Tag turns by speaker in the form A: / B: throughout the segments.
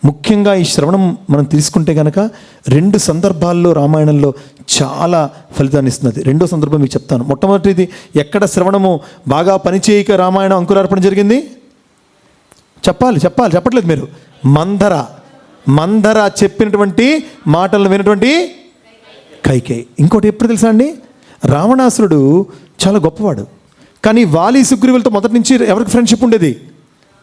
A: ముఖ్యంగా ఈ శ్రవణం మనం తీసుకుంటే కనుక 2 సందర్భాల్లో రామాయణంలో చాలా ఫలితాన్ని ఇస్తున్నది. రెండో సందర్భం మీకు చెప్తాను. మొట్టమొదటిది, ఎక్కడ శ్రవణము బాగా పనిచేయక రామాయణం అంకురార్పణ జరిగింది? చెప్పట్లేదు మీరు. మందర చెప్పినటువంటి మాటలను వినటువంటి కైకేయి. ఇంకోటి ఎప్పుడు తెలుసా అండి, రావణాసురుడు చాలా గొప్పవాడు, కానీ వాలి సుగ్రీవులతో మొదటి నుంచి ఎవరికి ఫ్రెండ్షిప్ ఉండేది?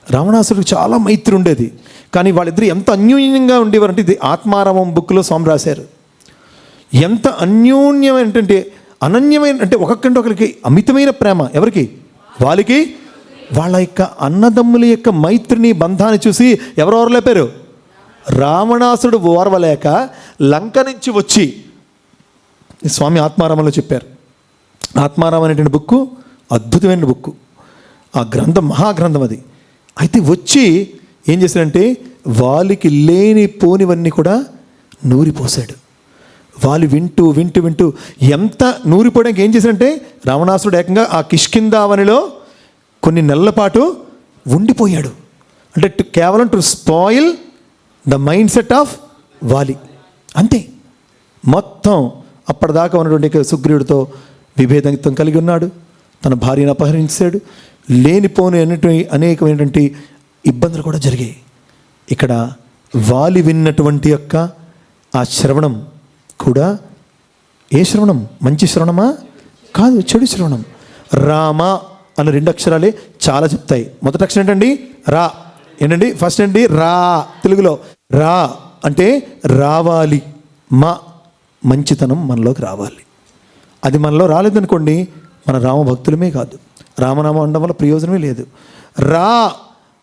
A: రావణాసురుడికి చాలా మైత్రి ఉండేది. కానీ వాళ్ళిద్దరు ఎంత అన్యోన్యంగా ఉండేవారు అంటే, ఇది ఆత్మారామం బుక్లో స్వామి రాశారు. ఎంత అన్యోన్యమైనటువంటి అనన్యమైన అంటే ఒక్కొక్కటి ఒకరికి అమితమైన ప్రేమ. ఎవరికి? వాలికి. వాళ్ళ యొక్క అన్నదమ్ముల యొక్క మైత్రిని బంధాన్ని చూసి ఎవరెవరు లేపారు? రావణాసురుడు ఓర్వలేక లంక నుంచి వచ్చి, స్వామి ఆత్మారామంలో చెప్పారు. ఆత్మారామం అనేటువంటి బుక్కు అద్భుతమైన బుక్కు, ఆ గ్రంథం మహాగ్రంథం అది. అయితే వచ్చి ఏం చేశాడంటే, వాలికి లేని పోనివన్నీ కూడా నూరిపోసాడు. వాలి వింటూ ఎంత నూరిపోవడానికి ఏం చేశాడంటే, రావణాసురుడు ఏకంగా ఆ కిష్కింధావనిలో కొన్ని నెలల పాటు ఉండిపోయాడు. అంటే కేవలం to spoil the mind set of వాలి, అంతే. మొత్తం అప్పటిదాకా ఉన్నటువంటి సుగ్రీవుడితో విభేదం కలిగి ఉన్నాడు, తన భార్యను అపహరించాడు, లేనిపోని అనేకమైనటువంటి ఇబ్బందులు కూడా జరిగాయి. ఇక్కడ వాలి విన్నటువంటి యొక్క ఆ శ్రవణం కూడా ఏ శ్రవణం? మంచి శ్రవణమా? కాదు, చెడు శ్రవణం. రామ అన్న 2 అక్షరాలే చాలా చెప్తాయి. మొదటి అక్షరం ఏంటండి? రా. ఏంటండి? ఫస్ట్ ఏంటి? రా. తెలుగులో రా అంటే రావాలి. మంచితనం మనలోకి రావాలి. అది మనలో రాలేదనుకోండి, మన రామభక్తులమే కాదు, రామనామం అనడం వల్ల ప్రయోజనమే లేదు.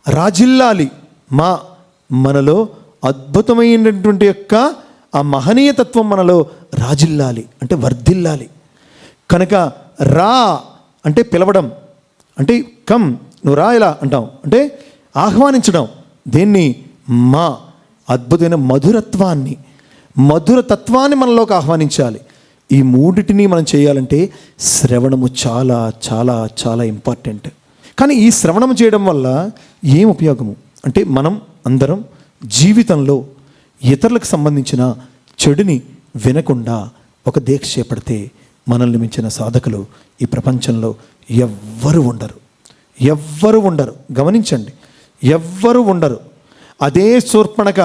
A: రాజిల్లాలి. మనలో అద్భుతమైనటువంటి యొక్క ఆ మహనీయతత్వం మనలో రాజిల్లాలి, అంటే వర్ధిల్లాలి. కనుక రా అంటే పిలవడం, అంటే కమ్, నువ్వు రా ఇలా అంటాం, అంటే ఆహ్వానించడం. దేన్ని? అద్భుతమైన మధురతత్వాన్ని మనలోకి ఆహ్వానించాలి. ఈ మూడిటిని మనం చేయాలంటే శ్రవణము చాలా చాలా చాలా ఇంపార్టెంట్. కానీ ఈ శ్రవణం చేయడం వల్ల ఏం ఉపయోగము అంటే, మనం అందరం జీవితంలో ఇతరులకు సంబంధించిన చెడుని వినకుండా ఒక దీక్ష చేపడితే మనల్ని మించిన సాధకులు ఈ ప్రపంచంలో ఎవ్వరు ఉండరు. గమనించండి, ఎవ్వరు ఉండరు. అదే శూర్పణఖ,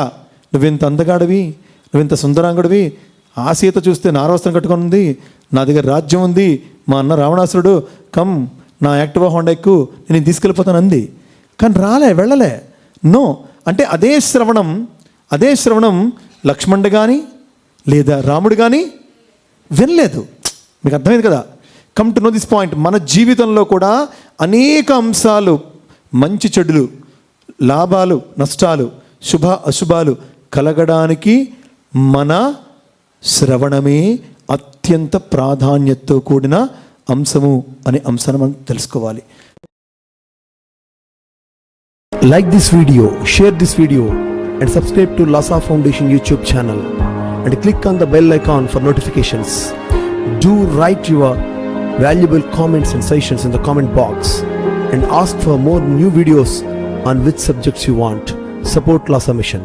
A: నువ్వెంత అందగాడివి, నువ్వెంత సుందరాంగుడివి, ఆ సీత చూస్తే నారవస్త్రం కట్టుకొని ఉంది, నా దగ్గర రాజ్యం ఉంది, మా అన్న రావణాసురుడు కమ్ నా యాక్టివా హోండా ఎక్కువ, నేను తీసుకెళ్ళిపోతాను అంది. కానీ వెళ్ళలే. నో అంటే అదే శ్రవణం లక్ష్మణుడు కానీ లేదా రాముడు కానీ వినలేదు. మీకు అర్థమైంది కదా? Come to know this point. మన జీవితంలో కూడా అనేక అంశాలు, మంచి చెడులు, లాభాలు నష్టాలు, శుభ అశుభాలు కలగడానికి మన శ్రవణమే అత్యంత ప్రాధాన్యతతో కూడిన అంశము అనే అంశాన్ని మనం తెలుసుకోవాలి.
B: Like this video, share this video and subscribe to Lhasa Foundation YouTube channel and click on the bell icon for notifications. Do write your valuable comments and suggestions in the comment box and ask for more new videos on which subjects you want. Support Lhasa Mission.